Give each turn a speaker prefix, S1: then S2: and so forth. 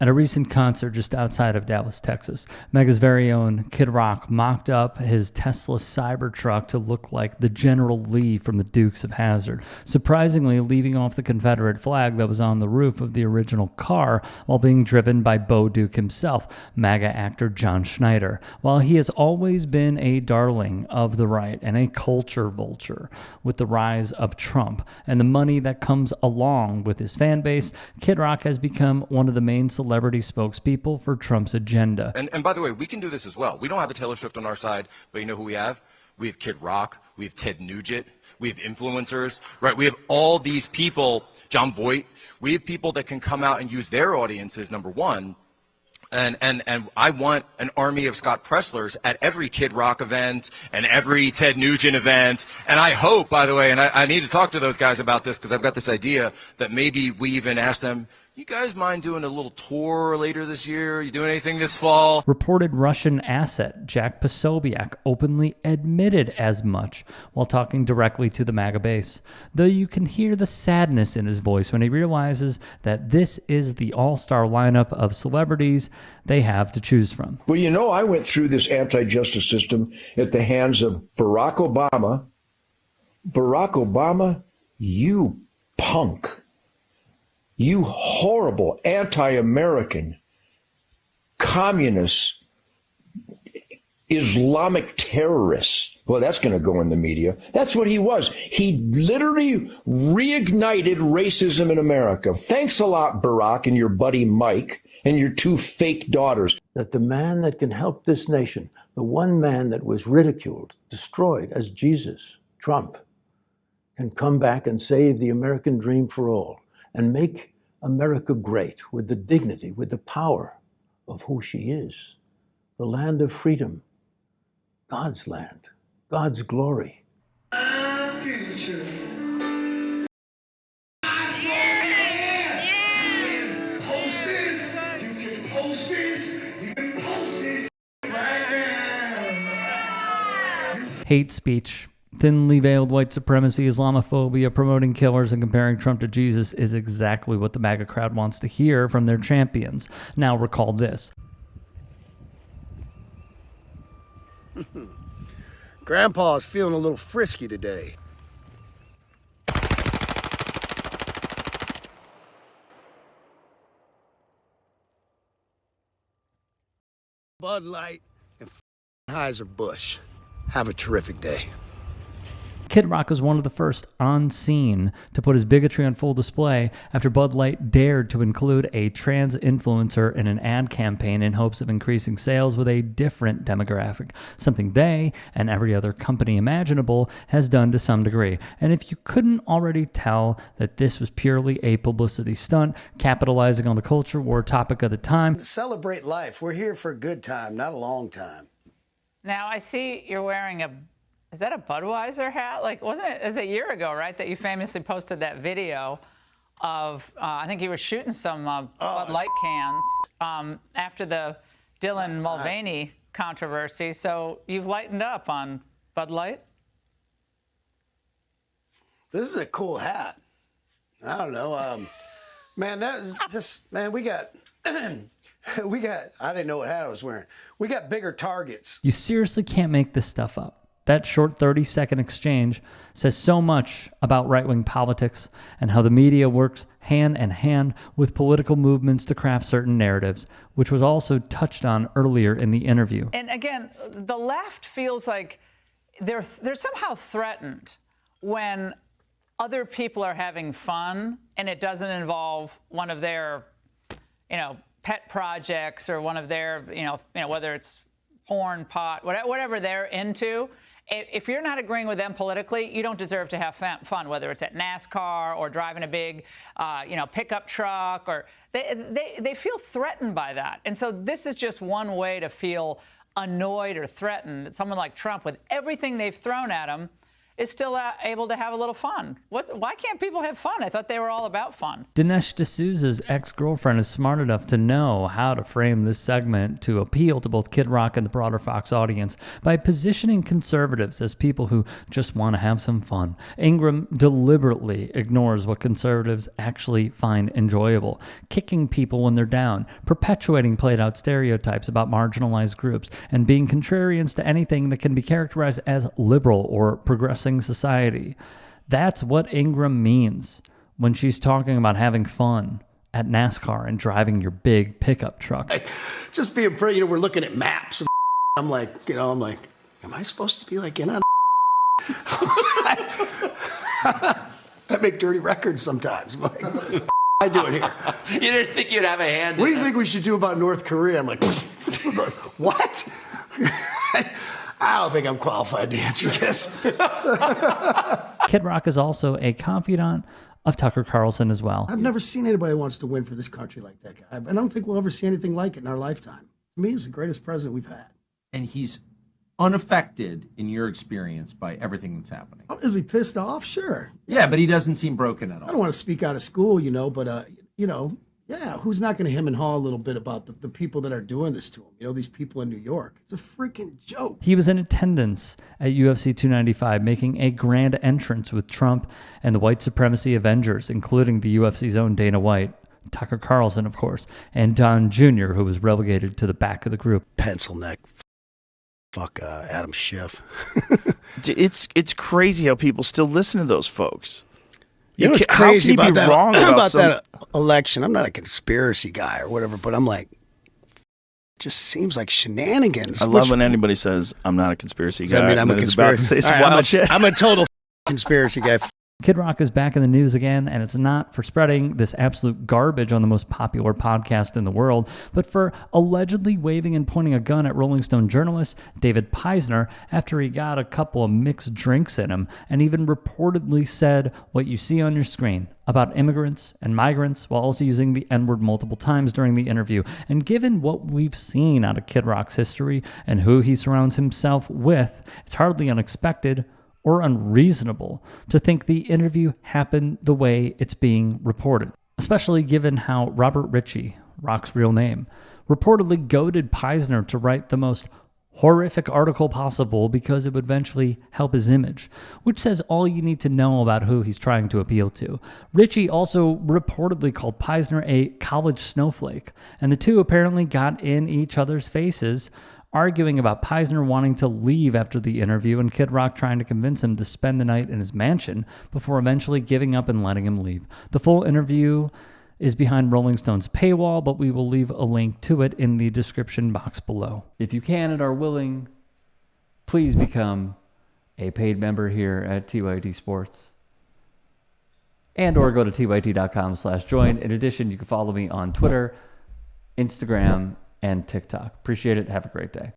S1: At a recent concert just outside of Dallas, Texas, MAGA's very own Kid Rock mocked up his Tesla Cybertruck to look like the General Lee from the Dukes of Hazzard, surprisingly leaving off the Confederate flag that was on the roof of the original car while being driven by Bo Duke himself, MAGA actor John Schneider. While he has always been a darling of the right and a culture vulture, with the rise of Trump and the money that comes along with his fan base, Kid Rock has become one of the main celebrity spokespeople for Trump's agenda.
S2: And by the way, we can do this as well. We don't have a Taylor Swift on our side, but you know who we have? We have Kid Rock, we have Ted Nugent, we have influencers, right? We have all these people, John Voight. We have people that can come out and use their audiences, number one. And I want an army of Scott Presslers at every Kid Rock event and every Ted Nugent event. And I hope, by the way, and I need to talk to those guys about this because I've got this idea that maybe we even ask them, you guys mind doing a little tour later this year? Are you doing anything this fall?
S1: Reported Russian asset Jack Posobiec openly admitted as much while talking directly to the MAGA base, though you can hear the sadness in his voice when he realizes that this is the all-star lineup of celebrities they have to choose from.
S3: Well, you know, I went through this anti-justice system at the hands of Barack Obama. Barack Obama, you punk. You horrible anti-American, communist, Islamic terrorist. Well, that's going to go in the media. That's what he was. He literally reignited racism in America. Thanks a lot, Barack, and your buddy Mike, and your two fake daughters.
S4: That the man that can help this nation, the one man that was ridiculed, destroyed as Jesus, Trump, can come back and save the American dream for all and make America great with the dignity, with the power of who she is. The land of freedom, God's land, God's glory.
S1: Hate speech, thinly veiled white supremacy, Islamophobia, promoting killers, and comparing Trump to Jesus is exactly what the MAGA crowd wants to hear from their champions. Now recall this.
S5: Grandpa's feeling a little frisky today. Bud Light and Anheuser-Busch. Have a terrific day.
S1: Kid Rock was one of the first on scene to put his bigotry on full display after Bud Light dared to include a trans influencer in an ad campaign in hopes of increasing sales with a different demographic, something they, and every other company imaginable, has done to some degree. And if you couldn't already tell that this was purely a publicity stunt, capitalizing on the culture war topic of the time.
S5: Celebrate life. We're here for a good time, not a long time.
S6: Now, I see you're wearing is that a Budweiser hat? Like, was it a year ago, right, that you famously posted that video of, I think you were shooting some Bud Light cans after the Dylan Mulvaney controversy. So you've lightened up on Bud Light?
S5: This is a cool hat. I don't know. Man, that was just, man, we got, I didn't know what hat I was wearing. We got bigger targets.
S1: You seriously can't make this stuff up. That short 30-second exchange says so much about right-wing politics and how the media works hand in hand with political movements to craft certain narratives, which was also touched on earlier in the interview.
S6: And again, the left feels like they're somehow threatened when other people are having fun and it doesn't involve one of their, pet projects or one of their, whether it's porn, pot, whatever they're into. If you're not agreeing with them politically, you don't deserve to have fun, whether it's at NASCAR or driving a big, pickup truck, or they feel threatened by that. And so this is just one way to feel annoyed or threatened that someone like Trump, with everything they've thrown at him, is still able to have a little fun. Why can't people have fun? I thought they were all about fun.
S1: Dinesh D'Souza's ex-girlfriend is smart enough to know how to frame this segment to appeal to both Kid Rock and the broader Fox audience by positioning conservatives as people who just want to have some fun. Ingram deliberately ignores what conservatives actually find enjoyable, kicking people when they're down, perpetuating played-out stereotypes about marginalized groups, and being contrarians to anything that can be characterized as liberal or progressing society. That's what Ingram means when she's talking about having fun at NASCAR and driving your big pickup truck.
S5: Just being pretty, we're looking at maps. And I'm like, am I supposed to be like in on? I make dirty records sometimes. I'm like, I do it here.
S7: You didn't think you'd have a hand
S5: What
S7: in
S5: do you
S7: it?
S5: think we should do about North Korea? I'm like, what? I don't think I'm qualified to answer this.
S1: Kid Rock is also a confidant of Tucker Carlson as well.
S8: I've never seen anybody who wants to win for this country like that guy. And I don't think we'll ever see anything like it in our lifetime. To me, he's the greatest president we've had.
S7: And he's unaffected, in your experience, by everything that's happening.
S8: Oh, is he pissed off? Sure.
S7: Yeah, but he doesn't seem broken at all.
S8: I don't want to speak out of school, but, yeah, who's not going to hem and haw a little bit about the people that are doing this to him? These people in New York. It's a freaking joke.
S1: He was in attendance at UFC 295, making a grand entrance with Trump and the white supremacy Avengers, including the UFC's own Dana White, Tucker Carlson, of course, and Don Jr., who was relegated to the back of the group.
S5: Pencil neck. Fuck Adam Schiff.
S9: It's crazy how people still listen to those folks.
S5: You know what's
S9: How can
S5: crazy
S9: you be
S5: about that,
S9: wrong about
S5: that election? I'm not a conspiracy guy or whatever, but I'm like, just seems like shenanigans.
S9: I love when anybody says, I'm not a conspiracy guy.
S5: I mean, I'm a
S9: and is about to
S5: conspiracy.
S9: say some
S5: All right,
S9: wild shit.
S5: I'm a total conspiracy guy.
S1: Kid Rock is back in the news again, and it's not for spreading this absolute garbage on the most popular podcast in the world, but for allegedly waving and pointing a gun at Rolling Stone journalist David Peisner after he got a couple of mixed drinks in him, and even reportedly said what you see on your screen about immigrants and migrants, while also using the N-word multiple times during the interview. And given what we've seen out of Kid Rock's history and who he surrounds himself with, it's hardly unexpected or unreasonable to think the interview happened the way it's being reported, especially given how Robert Ritchie, Rock's real name, reportedly goaded Peisner to write the most horrific article possible because it would eventually help his image, which says all you need to know about who he's trying to appeal to. Ritchie also reportedly called Peisner a college snowflake, and the two apparently got in each other's faces, arguing about Peisner wanting to leave after the interview and Kid Rock trying to convince him to spend the night in his mansion before eventually giving up and letting him leave. The full interview is behind Rolling Stone's paywall, but we will leave a link to it in the description box below. If you can and are willing, please become a paid member here at TYT Sports. And or go to tyt.com/join. In addition, you can follow me on Twitter, Instagram, and TikTok. Appreciate it. Have a great day.